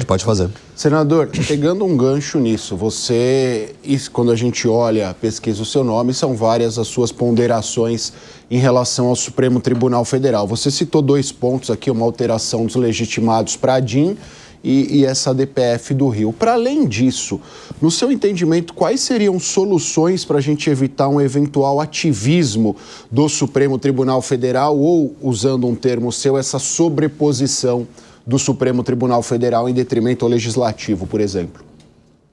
Pode fazer. Senador, pegando um gancho nisso, quando a gente olha, pesquisa o seu nome, são várias as suas ponderações em relação ao Supremo Tribunal Federal. Você citou 2 pontos aqui, uma alteração dos legitimados para a DIN e essa DPF do Rio. Para além disso, no seu entendimento, quais seriam soluções para a gente evitar um eventual ativismo do Supremo Tribunal Federal ou, usando um termo seu, essa sobreposição do Supremo Tribunal Federal em detrimento ao Legislativo, por exemplo?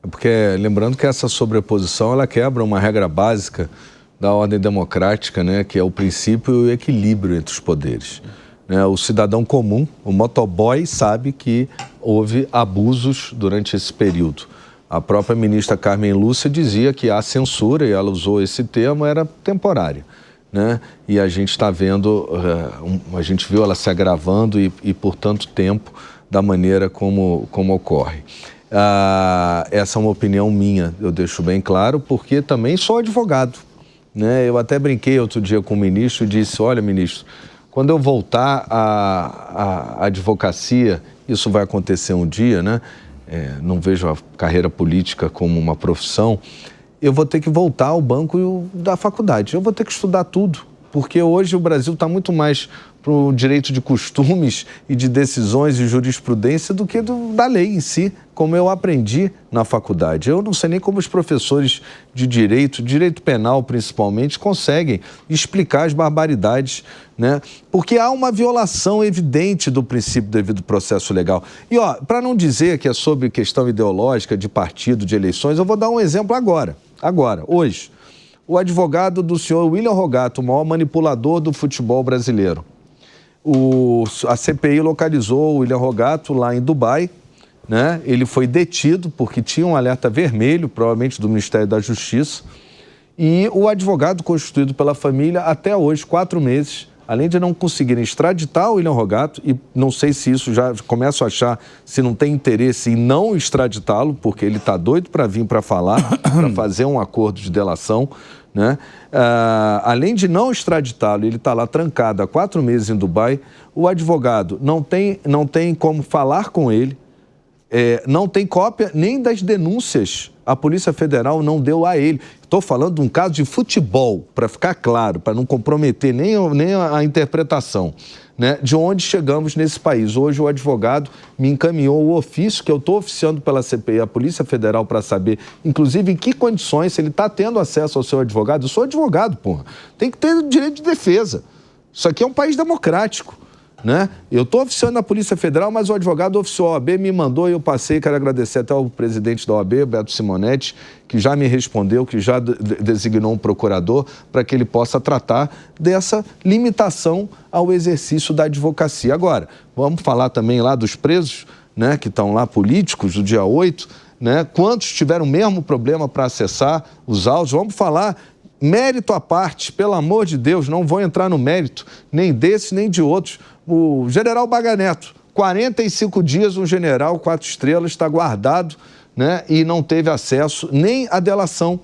Porque, lembrando que essa sobreposição, ela quebra uma regra básica da ordem democrática, né, que é o princípio e o equilíbrio entre os poderes. Né? O cidadão comum, o motoboy, sabe que houve abusos durante esse período. A própria ministra Carmen Lúcia dizia que a censura, e ela usou esse termo, era temporária. Né? E a gente está vendo, a gente viu ela se agravando e por tanto tempo da maneira como ocorre. Essa é uma opinião minha, eu deixo bem claro, porque também sou advogado. Né? Eu até brinquei outro dia com o ministro e disse, olha, ministro, quando eu voltar à advocacia, isso vai acontecer um dia, né? Não vejo a carreira política como uma profissão, eu vou ter que voltar ao banco da faculdade. Eu vou ter que estudar tudo, porque hoje o Brasil está muito mais para o direito de costumes e de decisões e jurisprudência do que da lei em si, como eu aprendi na faculdade. Eu não sei nem como os professores de direito penal principalmente, conseguem explicar as barbaridades, né? Porque há uma violação evidente do princípio do devido processo legal. E, para não dizer que é sobre questão ideológica, de partido, de eleições, eu vou dar um exemplo agora, hoje. O advogado do senhor William Rogato, o maior manipulador do futebol brasileiro. A CPI localizou o William Rogato lá em Dubai, né? Ele foi detido porque tinha um alerta vermelho, provavelmente do Ministério da Justiça, e o advogado constituído pela família até hoje, 4 meses, além de não conseguirem extraditar o William Rogato, e não sei se isso já começo a achar se não tem interesse em não extraditá-lo, porque ele está doido para vir para falar, para fazer um acordo de delação, né? Além de não extraditá-lo, ele está lá trancado há 4 meses em Dubai, o advogado não tem como falar com ele, não tem cópia nem das denúncias, a Polícia Federal não deu a ele. Estou falando de um caso de futebol, para ficar claro, para não comprometer nem a interpretação, né, de onde chegamos nesse país. Hoje o advogado me encaminhou o ofício que eu estou oficiando pela CPI, a Polícia Federal, para saber, inclusive, em que condições, se ele está tendo acesso ao seu advogado. Eu sou advogado, porra. Tem que ter direito de defesa. Isso aqui é um país democrático. Né? Eu estou oficiando na Polícia Federal, mas o advogado oficiou a OAB, me mandou e eu passei. Quero agradecer até ao presidente da OAB, Beto Simonetti, que já me respondeu, que já designou um procurador para que ele possa tratar dessa limitação ao exercício da advocacia. Agora, vamos falar também lá dos presos, né, que estão lá políticos, do dia 8, né? Quantos tiveram o mesmo problema para acessar os áudios? Vamos falar... Mérito à parte, pelo amor de Deus, não vou entrar no mérito nem desse nem de outros. O general Braga Neto, 45 dias um general 4 estrelas está guardado, né, e não teve acesso nem à delação.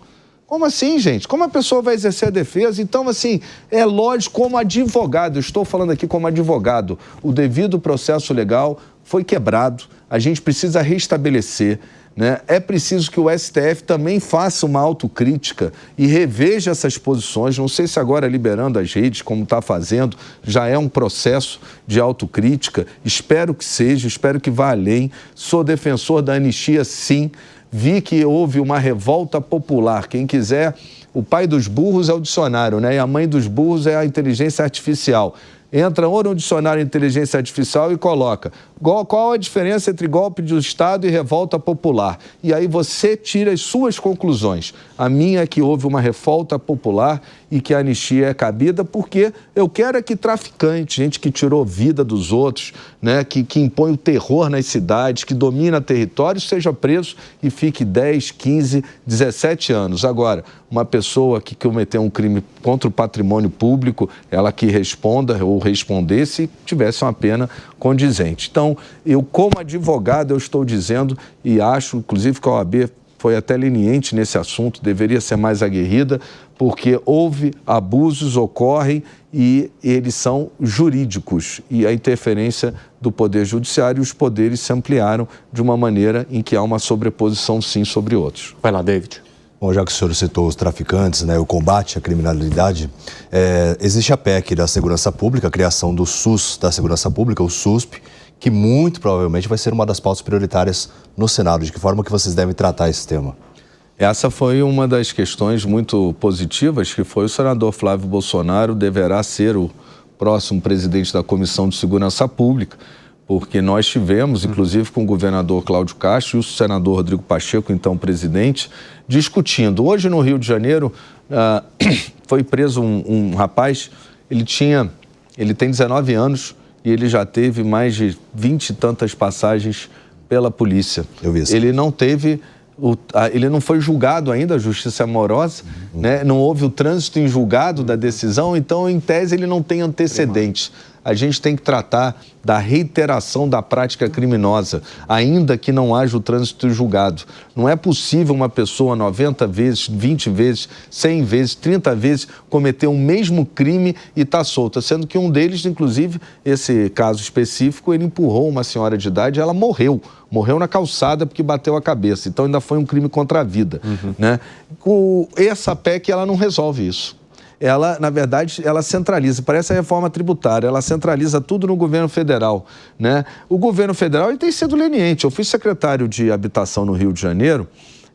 Como assim, gente? Como a pessoa vai exercer a defesa? Então, assim, é lógico, como advogado, eu estou falando aqui como advogado, o devido processo legal foi quebrado, a gente precisa restabelecer. Né? É preciso que o STF também faça uma autocrítica e reveja essas posições. Não sei se agora liberando as redes, como está fazendo, já é um processo de autocrítica. Espero que seja, espero que vá além. Sou defensor da anistia, sim. Vi que houve uma revolta popular. Quem quiser, o pai dos burros é o dicionário, né? E a mãe dos burros é a inteligência artificial. Entra ou no dicionário de inteligência artificial e coloca qual a diferença entre golpe de Estado e revolta popular. E aí você tira as suas conclusões. A minha é que houve uma revolta popular e que a anistia é cabida, porque eu quero é que traficante, gente que tirou vida dos outros, né, que impõe o terror nas cidades, que domina territórios, seja preso e fique 10, 15, 17 anos. Agora, uma pessoa que cometeu um crime contra o patrimônio público, ela que responda ou respondesse e tivesse uma pena condizente. Então, eu como advogado, eu estou dizendo e acho, inclusive, que a OAB foi até leniente nesse assunto, deveria ser mais aguerrida, porque houve abusos, ocorrem e eles são jurídicos. E a interferência do Poder Judiciário e os poderes se ampliaram de uma maneira em que há uma sobreposição, sim, sobre outros. Vai lá, David. Bom, já que o senhor citou os traficantes, né, o combate à criminalidade, existe a PEC da Segurança Pública, a criação do SUS da Segurança Pública, o SUSP, que muito provavelmente vai ser uma das pautas prioritárias no Senado. De que forma que vocês devem tratar esse tema? Essa foi uma das questões muito positivas, que foi o senador Flávio Bolsonaro deverá ser o próximo presidente da Comissão de Segurança Pública, porque nós tivemos, inclusive com o governador Cláudio Castro e o senador Rodrigo Pacheco, então presidente, discutindo. Hoje no Rio de Janeiro foi preso um rapaz, ele tem 19 anos e ele já teve mais de 20 e tantas passagens pela polícia. Eu vi isso. Ele não foi julgado ainda, a justiça amorosa, né? Não houve o trânsito em julgado da decisão, então, em tese, ele não tem antecedentes. A gente tem que tratar da reiteração da prática criminosa, ainda que não haja o trânsito julgado. Não é possível uma pessoa 90 vezes, 20 vezes, 100 vezes, 30 vezes cometer o mesmo crime e estar solta, sendo que um deles, inclusive, esse caso específico, ele empurrou uma senhora de idade e ela morreu na calçada porque bateu a cabeça. Então ainda foi um crime contra a vida, né? Essa PEC, ela não resolve isso. Ela, na verdade, ela centraliza, parece a reforma tributária, ela centraliza tudo no governo federal, né? O governo federal, ele tem sido leniente. Eu fui secretário de Habitação no Rio de Janeiro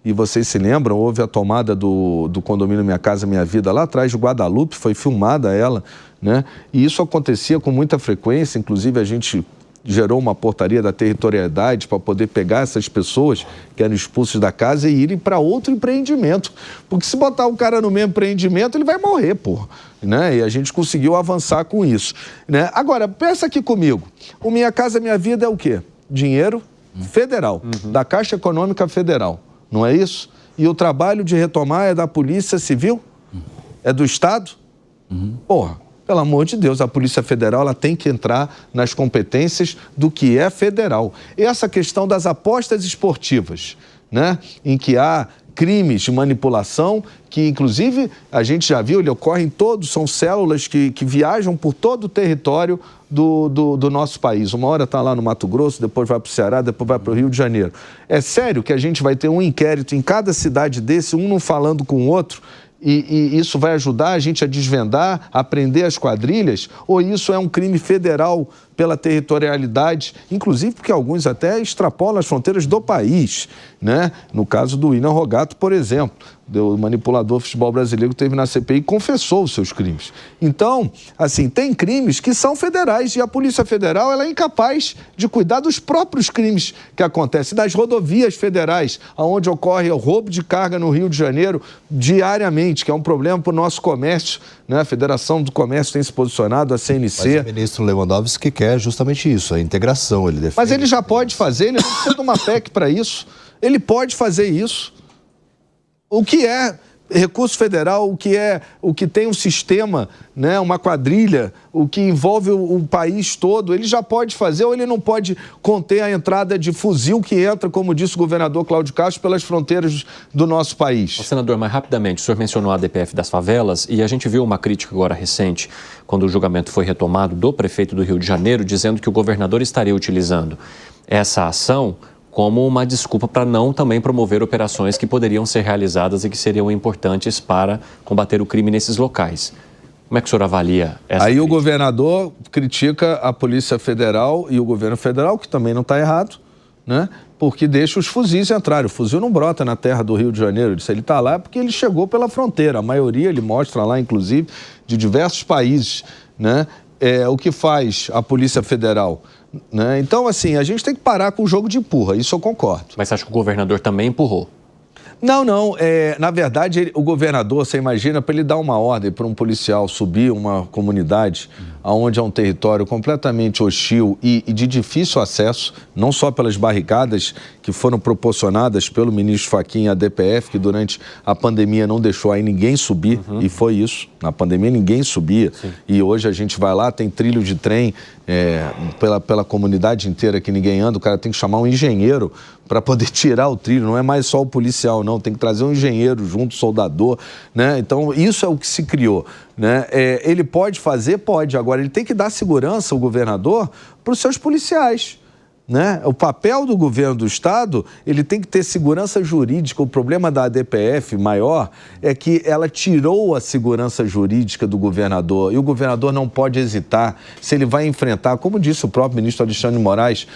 e vocês se lembram, houve a tomada do condomínio Minha Casa Minha Vida lá atrás de Guadalupe, foi filmada ela, né? E isso acontecia com muita frequência, inclusive a gente gerou uma portaria da territorialidade para poder pegar essas pessoas que eram expulsas da casa e irem para outro empreendimento. Porque se botar o cara no mesmo empreendimento, ele vai morrer, porra. Né? E a gente conseguiu avançar com isso. Né? Agora, pensa aqui comigo. O Minha Casa Minha Vida é o quê? Dinheiro federal, da Caixa Econômica Federal. Não é isso? E o trabalho de retomar é da Polícia Civil? É do Estado? Porra. Pelo amor de Deus, a Polícia Federal ela tem que entrar nas competências do que é federal. E essa questão das apostas esportivas, né, em que há crimes de manipulação, que inclusive a gente já viu, ele ocorre em todos, são células que viajam por todo o território do nosso país. Uma hora está lá no Mato Grosso, depois vai para o Ceará, depois vai para o Rio de Janeiro. É sério que a gente vai ter um inquérito em cada cidade desse, um não falando com o outro, e isso vai ajudar a gente a desvendar, a prender as quadrilhas? Ou isso é um crime federal pela territorialidade, inclusive porque alguns até extrapolam as fronteiras do país, né? No caso do William Rogato, por exemplo, o manipulador do futebol brasileiro que teve na CPI confessou os seus crimes. Então, assim, tem crimes que são federais e a Polícia Federal ela é incapaz de cuidar dos próprios crimes que acontecem, das rodovias federais, onde ocorre o roubo de carga no Rio de Janeiro diariamente, que é um problema para o nosso comércio, né? A Federação do Comércio tem se posicionado, a CNC. Mas o ministro Lewandowski quer justamente isso, a integração. Ele defende. Mas ele já pode fazer, ele não precisa de uma PEC para isso. Ele pode fazer isso. O que é recurso federal, o que tem um sistema, né, uma quadrilha, o que envolve o país todo, ele já pode fazer, ou ele não pode conter a entrada de fuzil que entra, como disse o governador Cláudio Castro, pelas fronteiras do nosso país. Senador, mais rapidamente, o senhor mencionou a DPF das favelas e a gente viu uma crítica agora recente, quando o julgamento foi retomado, do prefeito do Rio de Janeiro, dizendo que o governador estaria utilizando essa ação como uma desculpa para não também promover operações que poderiam ser realizadas e que seriam importantes para combater o crime nesses locais. Como é que o senhor avalia essa crítica? O governador critica a Polícia Federal e o governo federal, que também não está errado, né? Porque deixa os fuzis entrarem. O fuzil não brota na terra do Rio de Janeiro. Ele está lá porque ele chegou pela fronteira. A maioria, ele mostra lá, inclusive, de diversos países, né? O que faz a Polícia Federal? Né? Então, assim, a gente tem que parar com o jogo de empurra, isso eu concordo. Mas você acha que o governador também empurrou? Não. Na verdade, o governador, você imagina, para ele dar uma ordem para um policial subir uma comunidade onde é um território completamente hostil e de difícil acesso, não só pelas barricadas que foram proporcionadas pelo ministro Fachin à DPF, que durante a pandemia não deixou aí ninguém subir, e foi isso. Na pandemia ninguém subia. Sim. E hoje a gente vai lá, tem trilho de trem pela comunidade inteira que ninguém anda, o cara tem que chamar um engenheiro para poder tirar o trilho, não é mais só o policial, não, tem que trazer um engenheiro junto, soldador, né? Então, isso é o que se criou, né? Ele pode fazer? Pode. Agora, ele tem que dar segurança, o governador, para os seus policiais, né? O papel do governo do estado, ele tem que ter segurança jurídica. O problema da ADPF maior é que ela tirou a segurança jurídica do governador, e o governador não pode hesitar se ele vai enfrentar, como disse o próprio ministro Alexandre de Moraes,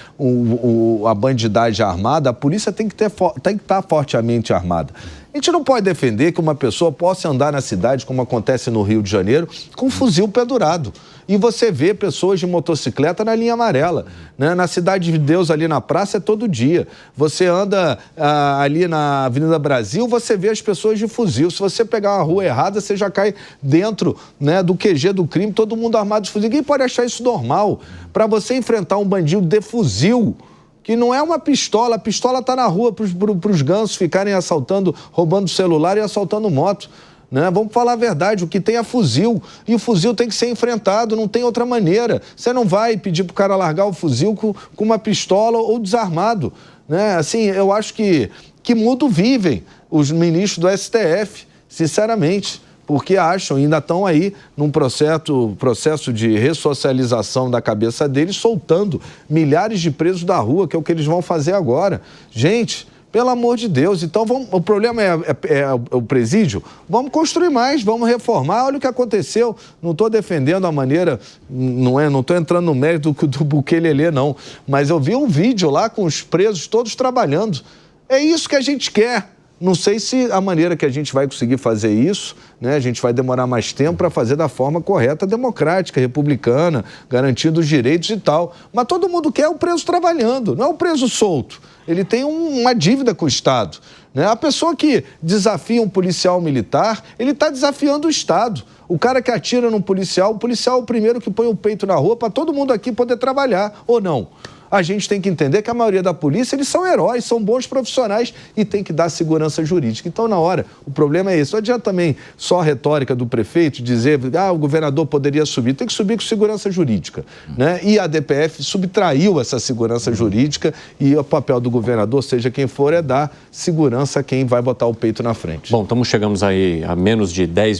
a bandidagem armada. A polícia tem que estar fortemente armada. A gente não pode defender que uma pessoa possa andar na cidade, como acontece no Rio de Janeiro, com um fuzil pendurado. E você vê pessoas de motocicleta na linha amarela, né? Na Cidade de Deus, ali na praça, é todo dia. Você anda ali na Avenida Brasil, você vê as pessoas de fuzil. Se você pegar uma rua errada, você já cai dentro, né, do QG do crime, todo mundo armado de fuzil. Ninguém pode achar isso normal. Para você enfrentar um bandido de fuzil, que não é uma pistola, a pistola está na rua para os gansos ficarem assaltando, roubando celular e assaltando moto, né? Vamos falar a verdade, o que tem é fuzil, e o fuzil tem que ser enfrentado, não tem outra maneira. Você não vai pedir para o cara largar o fuzil com uma pistola ou desarmado, né? Assim, eu acho que mundo vivem os ministros do STF, sinceramente, porque acham, ainda estão aí num processo de ressocialização da cabeça deles, soltando milhares de presos da rua, que é o que eles vão fazer agora. Gente, pelo amor de Deus, então o problema é o presídio? Vamos construir mais, vamos reformar. Olha o que aconteceu. Não estou defendendo a maneira, não estou entrando no mérito do Bukele, não. Mas eu vi um vídeo lá com os presos todos trabalhando. É isso que a gente quer. Não sei se a maneira que a gente vai conseguir fazer isso, né? A gente vai demorar mais tempo para fazer da forma correta, democrática, republicana, garantindo os direitos e tal. Mas todo mundo quer o preso trabalhando, não é o preso solto. Ele tem uma dívida com o Estado, né? A pessoa que desafia um policial militar, ele está desafiando o Estado. O cara que atira num policial, o policial é o primeiro que põe o peito na rua para todo mundo aqui poder trabalhar, ou não? A gente tem que entender que a maioria da polícia, eles são heróis, são bons profissionais e tem que dar segurança jurídica. Então, na hora, o problema é esse. Não adianta também só a retórica do prefeito dizer, o governador poderia subir. Tem que subir com segurança jurídica, né? E a ADPF subtraiu essa segurança jurídica e o papel do governador, seja quem for, é dar segurança a quem vai botar o peito na frente. Bom, chegamos aí a menos de 10